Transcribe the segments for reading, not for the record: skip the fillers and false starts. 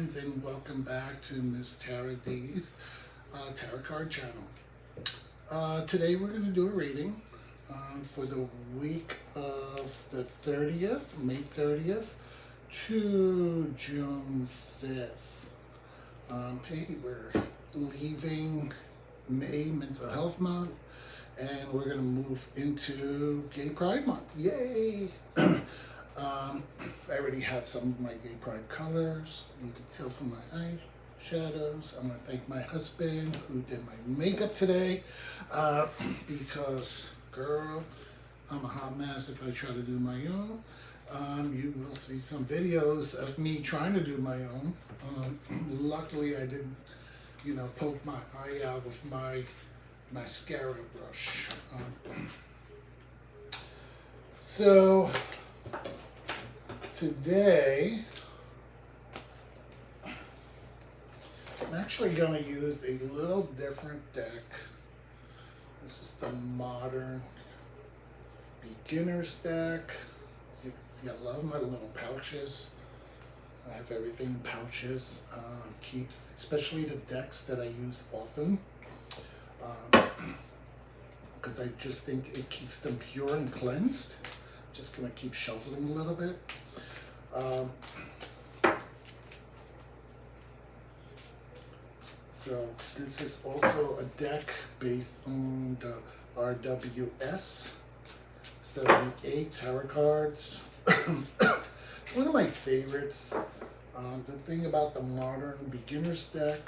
friends, and welcome back to Miss Tara D's Tarot Card channel. Today we're going to do a reading for the week of the 30th, May 30th to June 5th. Hey, we're leaving May Mental Health Month and we're going to move into Gay Pride Month. Yay! I already have some of my Gay Pride colors. You can tell from my eyeshadows. I want to thank my husband who did my makeup today because, girl, I'm a hot mess if I try to do my own. You will see some videos of me trying to do my own. Luckily, I didn't, poke my eye out with my mascara brush. So today, I'm actually going to use a little different deck. This is the modern beginner's deck. As you can see, I love my little pouches. I have everything in pouches. Keeps, especially the decks that I use often. Because I just think it keeps them pure and cleansed. Just going to keep shuffling a little bit. So this is also a deck based on the RWS 78 tarot cards. It's one of my favorites. The thing about the modern beginner's deck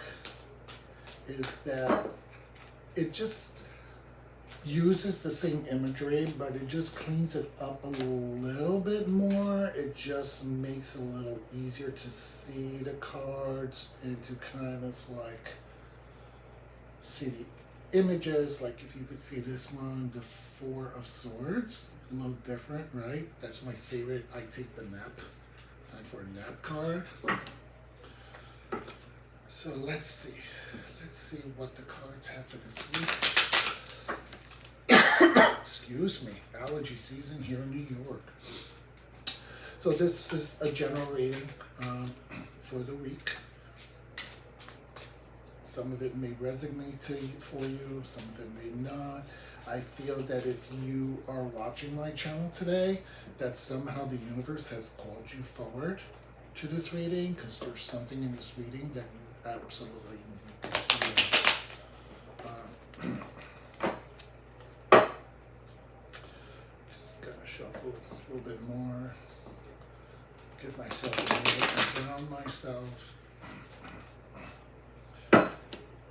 is that it just uses the same imagery, but it just cleans it up a little bit more. It just makes it a little easier to see the cards and to kind of like see the images. Like if you could see this one, the Four of Swords, a little different, right? That's my favorite. I take the nap. Time for a nap card. So let's see. Let's see what the cards have for this week. Excuse me, allergy season here in New York. So this is a general reading for the week. Some of it may resonate for you, some of it may not. I feel that if you are watching my channel today, that somehow the universe has called you forward to this reading, because there's something in this reading that you absolutely need to hear. Shuffle a little bit more, give myself a minute to ground myself. I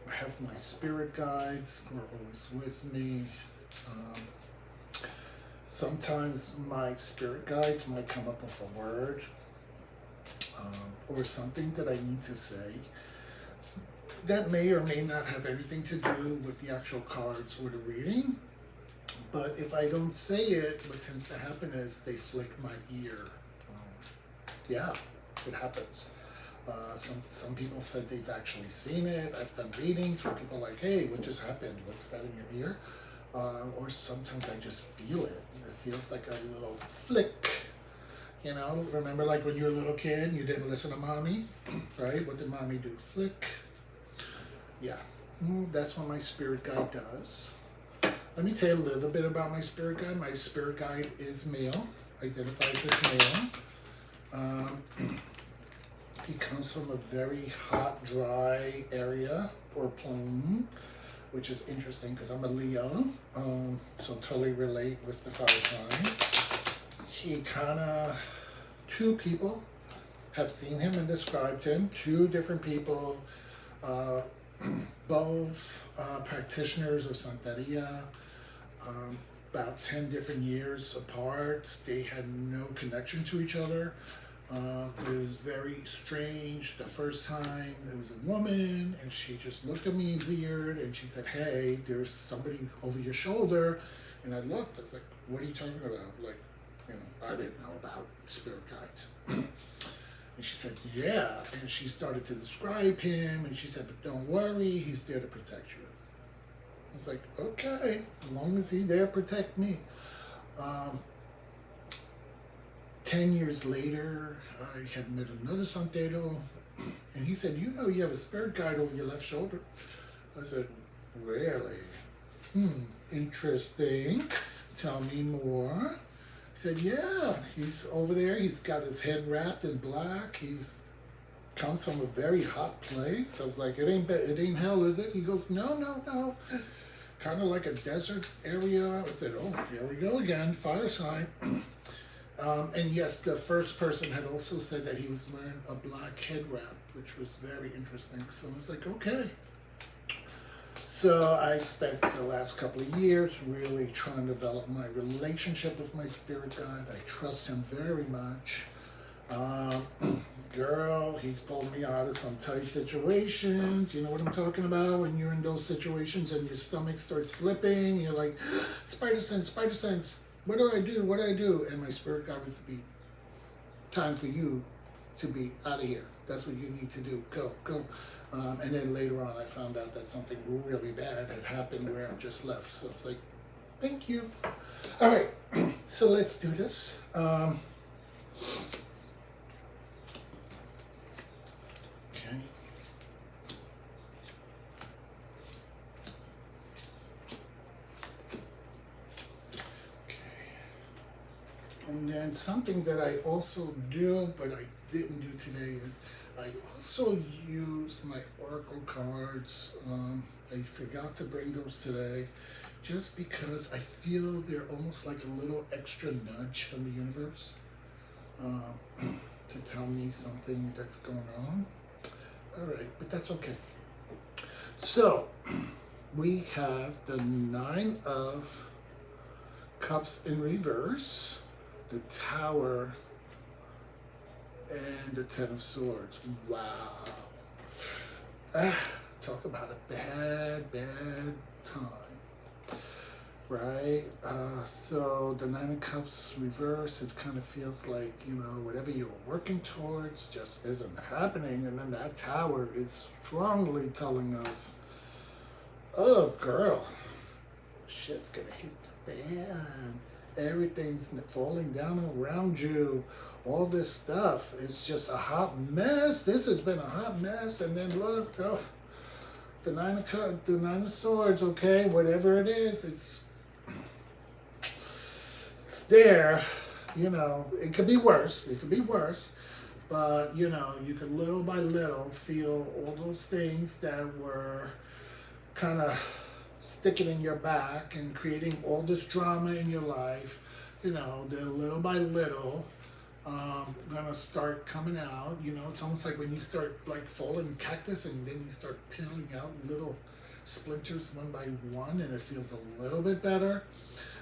have my spirit guides who are always with me. Sometimes my spirit guides might come up with a word or something that I need to say that may or may not have anything to do with the actual cards or the reading. But if I don't say it, what tends to happen is they flick my ear. Yeah, it happens. Some people said they've actually seen it. I've done readings where people are like, hey, what just happened? What's that in your ear? Or sometimes I just feel it. It feels like a little flick. Remember like when you were a little kid, you didn't listen to mommy, right? What did mommy do? Flick. Yeah, that's what my spirit guide does. Let me tell you a little bit about my spirit guide. My spirit guide is male, identifies as male. He comes from a very hot, dry area or plane, which is interesting because I'm a Leo, so totally relate with the fire sign. He two people have seen him and described him. Two different people, both practitioners of Santeria. About 10 different years apart. They had no connection to each other. It was very strange. The first time it was a woman and she just looked at me weird and she said, hey, there's somebody over your shoulder. And I looked, I was like, what are you talking about? Like, I didn't know about spirit guides. And she said, yeah. And she started to describe him and she said, but don't worry, he's there to protect you. I was like, okay, as long as he's there, protect me. 10 years later, I had met another Santero, And he said, you know, you have a spirit guide over your left shoulder. I said, really? Interesting. Tell me more. He said, yeah, he's over there. He's got his head wrapped in black. He's comes from a very hot place. I was like, it ain't hell, is it? He goes, no. Kind of like a desert area. I said, oh, here we go again, fire sign. And yes, the first person had also said that he was wearing a black head wrap, which was very interesting. So I was like, okay. So I spent the last couple of years really trying to develop my relationship with my spirit guide. I trust him very much. Girl, he's pulled me out of some tight situations. You know what I'm talking about? When you're in those situations and your stomach starts flipping, you're like, spider sense, what do I do? And my spirit guide was to be, time for you to be out of here. That's what you need to do. Go. And then later on, I found out that something really bad had happened where I just left. So it's like, thank you. All right, so let's do this. Okay. And then something that I also do, but I didn't do today, is I also use my oracle cards. I forgot to bring those today just because I feel they're almost like a little extra nudge from the universe to tell me something that's going on. All right, but that's okay. So we have the 9 of Cups in reverse, the Tower, and the 10 of Swords. Wow. Talk about a bad time. Right? So the 9 of Cups reverse, it kind of feels like, you know, whatever you're working towards just isn't happening. And then that Tower is strongly telling us, oh, girl, shit's gonna hit the fan. Everything's falling down around you. All this stuff is just a hot mess. This has been a hot mess. And then look, oh, the 9 of Swords, okay, whatever it is, it's there. You know, it could be worse. But, you know, you can little by little feel all those things that were kind of sticking in your back and creating all this drama in your life. You know, they're little by little gonna start coming out. You know, it's almost like when you start like falling cactus and then you start peeling out little splinters one by one, and it feels a little bit better.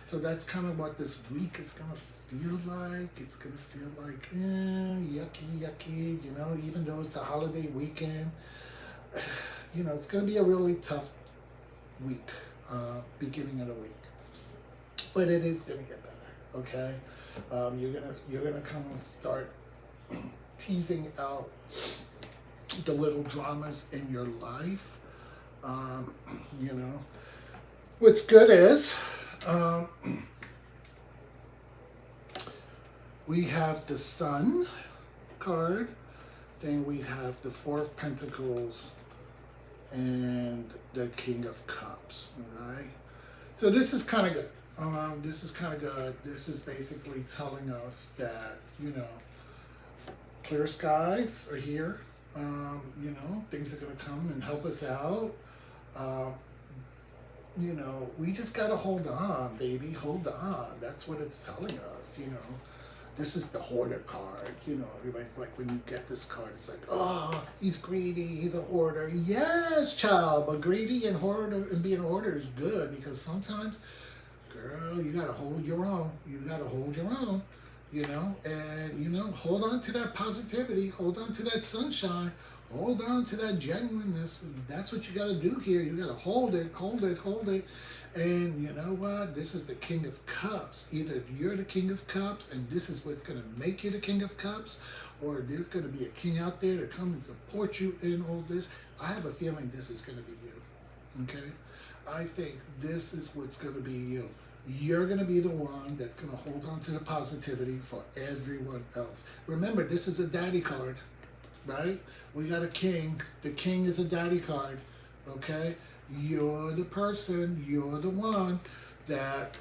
So that's kind of what this week is gonna feel like. It's gonna feel like yucky, you know, even though it's a holiday weekend. You know, it's gonna be a really tough week, beginning of the week, but it is gonna get better. Okay, you're gonna kind of start teasing out the little dramas in your life. You know, what's good is we have the Sun card, then we have the 4 of Pentacles, and the King of Cups. All right, so this is kind of good. This is basically telling us that, you know, clear skies are here. You know, things are going to come and help us out. You know, we just got to hold on, baby. Hold on. That's what it's telling us, you know. This is the hoarder card. You know, everybody's like, when you get this card, it's like, oh, he's greedy, he's a hoarder. Yes, child, but greedy and hoarder and being a hoarder is good, because sometimes, girl, you gotta hold your own. You know, and, you know, hold on to that positivity, hold on to that sunshine, hold on to that genuineness. That's what you gotta do here. You gotta hold it. And you know what? This is the King of Cups. Either you're the King of Cups and this is what's going to make you the King of Cups, or there's going to be a king out there to come and support you in all this. I have a feeling this is going to be you. Okay? I think this is what's going to be you. You're going to be the one that's going to hold on to the positivity for everyone else. Remember, this is a daddy card. right? We got a king. The king is a daddy card, okay? You're the person, you're the one that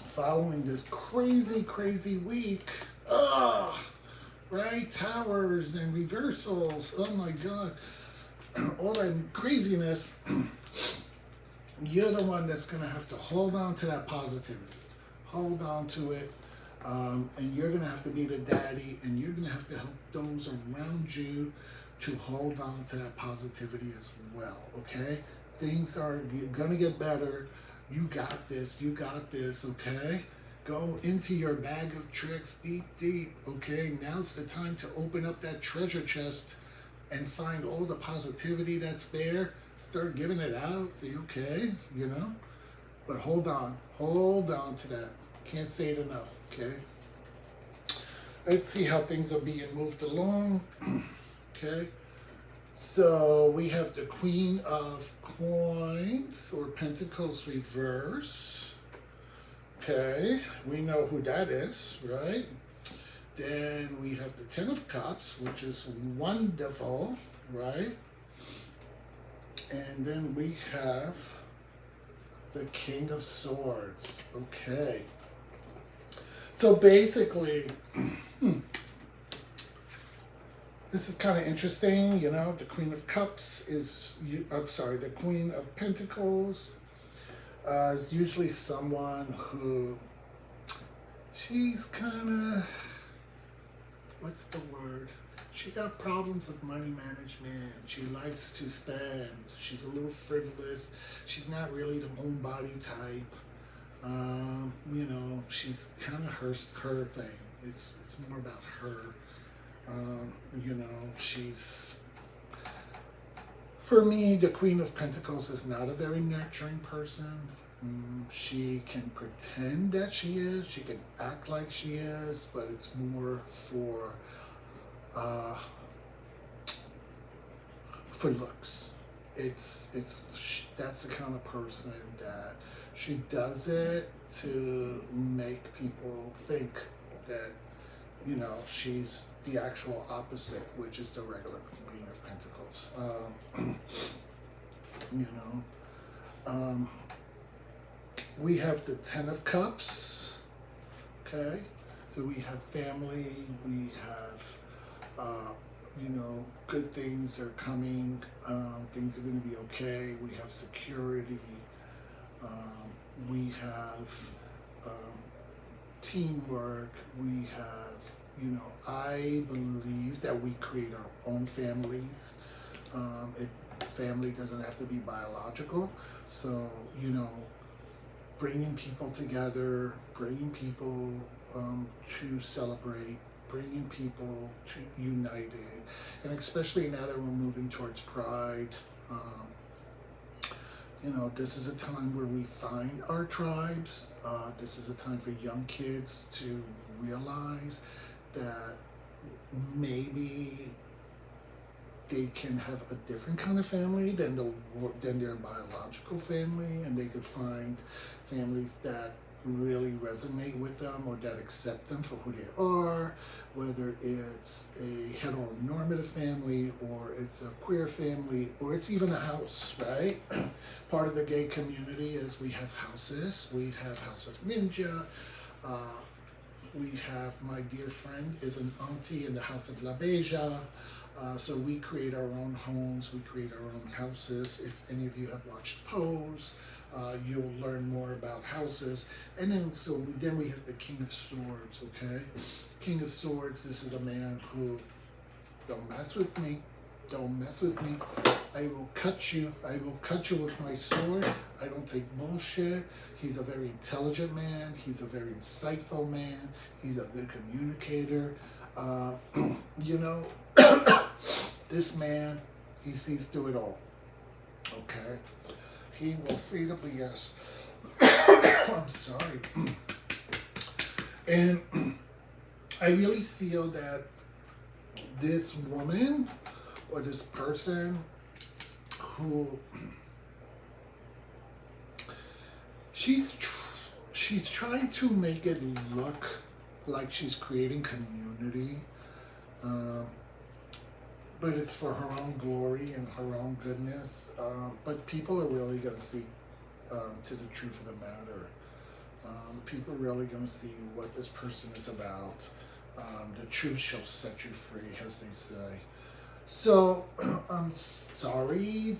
following this crazy, crazy week, right? Towers and reversals, oh my God, all that craziness, you're the one that's gonna have to hold on to that positivity. Hold on to it. And you're going to have to be the daddy, and you're going to have to help those around you to hold on to that positivity as well, okay? Things are going to get better. You got this. You got this, okay? Go into your bag of tricks deep, deep, okay? Now's the time to open up that treasure chest and find all the positivity that's there. Start giving it out. Say, okay, you know? But hold on to that. Can't say it enough, okay? Let's see how things are being moved along, okay? So we have the Queen of Coins or Pentacles reverse, okay? We know who that is, right? Then we have the Ten of Cups, which is wonderful, right? And then we have the King of Swords, okay? So basically, this is kind of interesting, you know. The Queen of Cups is, the Queen of Pentacles is usually someone who, she's kind of, what's the word? She got problems with money management. She likes to spend. She's a little frivolous. She's not really the homebody type. You know, she's kind of her thing. It's more about her. You know, she's, for me, the Queen of Pentacles is not a very nurturing person. She can pretend that she is. She can act like she is, but it's more for looks. That's the kind of person that she does it to make people think that, you know, she's the actual opposite, which is the regular Queen of Pentacles. You know, we have the Ten of Cups, okay? So we have family, we have, you know, good things are coming, things are going to be okay. We have security, we have teamwork, we have, you know, I believe that we create our own families. Family doesn't have to be biological, so, you know, bringing people together, bringing people to celebrate, bringing people to united, and especially now that we're moving towards Pride, you know, this is a time where we find our tribes. This is a time for young kids to realize that maybe they can have a different kind of family than their biological family, and they could find families that really resonate with them or that accept them for who they are, whether it's a heteronormative family or it's a queer family or it's even a house, right? Part of the gay community is we have houses. We have House of Ninja. We have, my dear friend is an auntie in the House of La Beja. So we create our own homes, we create our own houses. If any of you have watched Pose, you'll learn more about houses. And then, then we have the King of Swords, okay? King of Swords, this is a man who, don't mess with me, don't mess with me. I will cut you with my sword. I don't take bullshit. He's a very intelligent man. He's a very insightful man. He's a good communicator. You know, this man, he sees through it all, okay? He will see the BS. I'm sorry. And I really feel that this woman or this person who, she's trying to make it look like she's creating community. but it's for her own glory and her own goodness. But people are really going to see to the truth of the matter. People are really going to see what this person is about. The truth shall set you free, as they say. So, I'm sorry.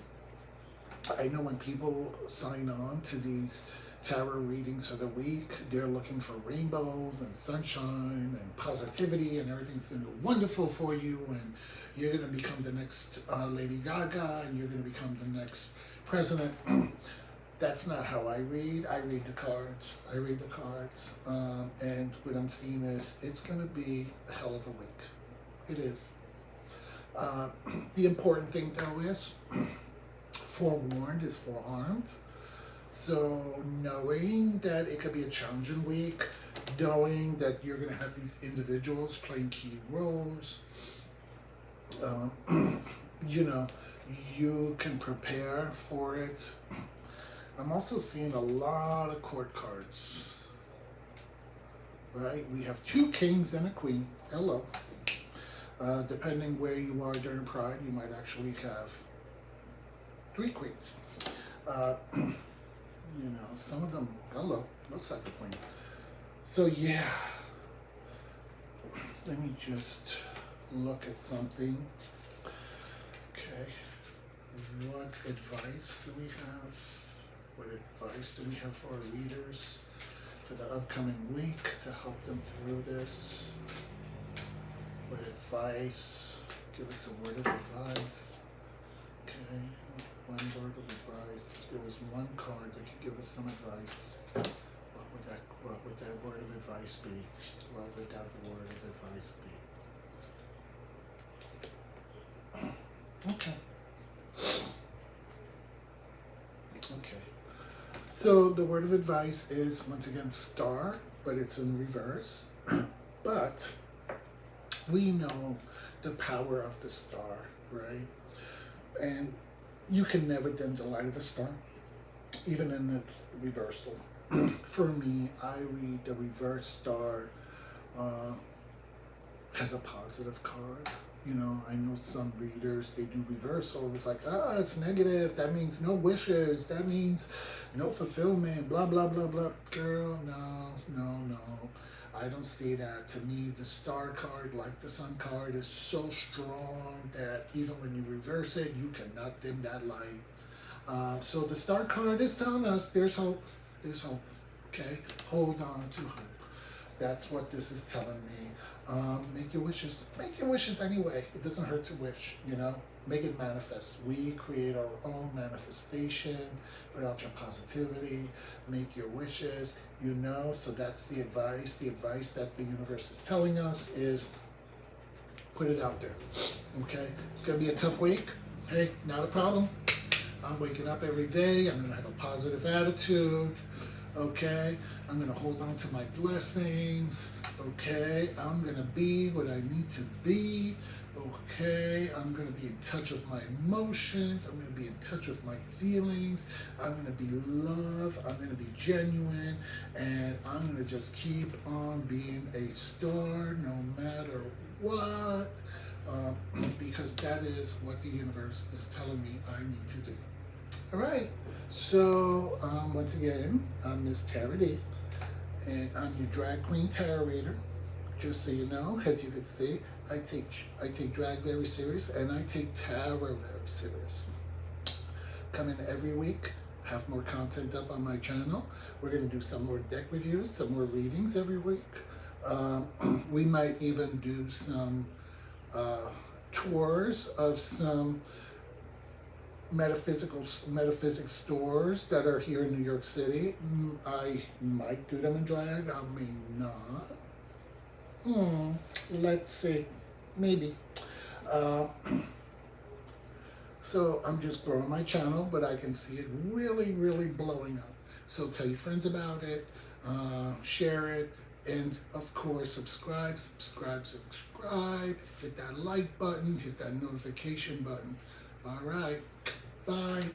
I know when people sign on to these tarot readings for the week, they're looking for rainbows and sunshine and positivity, and everything's going to be wonderful for you, and you're going to become the next Lady Gaga, and you're going to become the next president. That's not how I read. I read the cards. And what I'm seeing is it's going to be a hell of a week. It is. The important thing, though, is forewarned is forearmed. So knowing that it could be a challenging week, knowing that you're going to have these individuals playing key roles, you know, you can prepare for it. I'm also seeing a lot of court cards, right? We have 2 kings and a queen. Hello. Depending where you are during Pride, you might actually have 3 queens. You know, some of them, hello, looks like a queen. So yeah, let me just look at something. Okay, what advice do we have? What advice do we have for our readers for the upcoming week to help them through this? What advice? Give us a word of advice. Okay, one word of advice. If there was one card that could give us some advice, what would that word of advice be? What would that word of advice be? Okay. So the word of advice is, once again, star, but it's in reverse. But we know the power of the star, right? And you can never dim the light of a star, even in its reversal. For me, I read the reverse star as a positive card. You know, I know some readers, they do reversal. It's like, it's negative. That means no wishes. That means no fulfillment, blah, blah, blah, blah. Girl, no. I don't see that. To me, the star card, like the sun card, is so strong that even when you reverse it, you cannot dim that light. So the star card is telling us there's hope. There's hope. Okay? Hold on to hope. That's what this is telling me. Make your wishes. Make your wishes anyway. It doesn't hurt to wish, you know? Make it manifest. We create our own manifestation. Put out your positivity. Make your wishes, you know? So that's the advice. The advice that the universe is telling us is put it out there, okay? It's going to be a tough week. Hey, not a problem. I'm waking up every day. I'm going to have a positive attitude. Okay, I'm going to hold on to my blessings. Okay, I'm going to be what I need to be. Okay, I'm going to be in touch with my emotions. I'm going to be in touch with my feelings. I'm going to be love. I'm going to be genuine. And I'm going to just keep on being a star no matter what. Because that is what the universe is telling me I need to do. All right, so once again, I'm Miss Tara D, and I'm your drag queen tarot reader. Just so you know, as you can see, I take drag very serious, and I take tarot very serious. Come in every week, have more content up on my channel. We're going to do some more deck reviews, some more readings every week. We might even do some tours of some metaphysics stores that are here in New York City. I might do them in drag. I may not. Let's see. Maybe. So I'm just growing my channel, but I can see it really, really blowing up. So tell your friends about it, share it, and of course, subscribe. Hit that like button, hit that notification button. All right. Bye.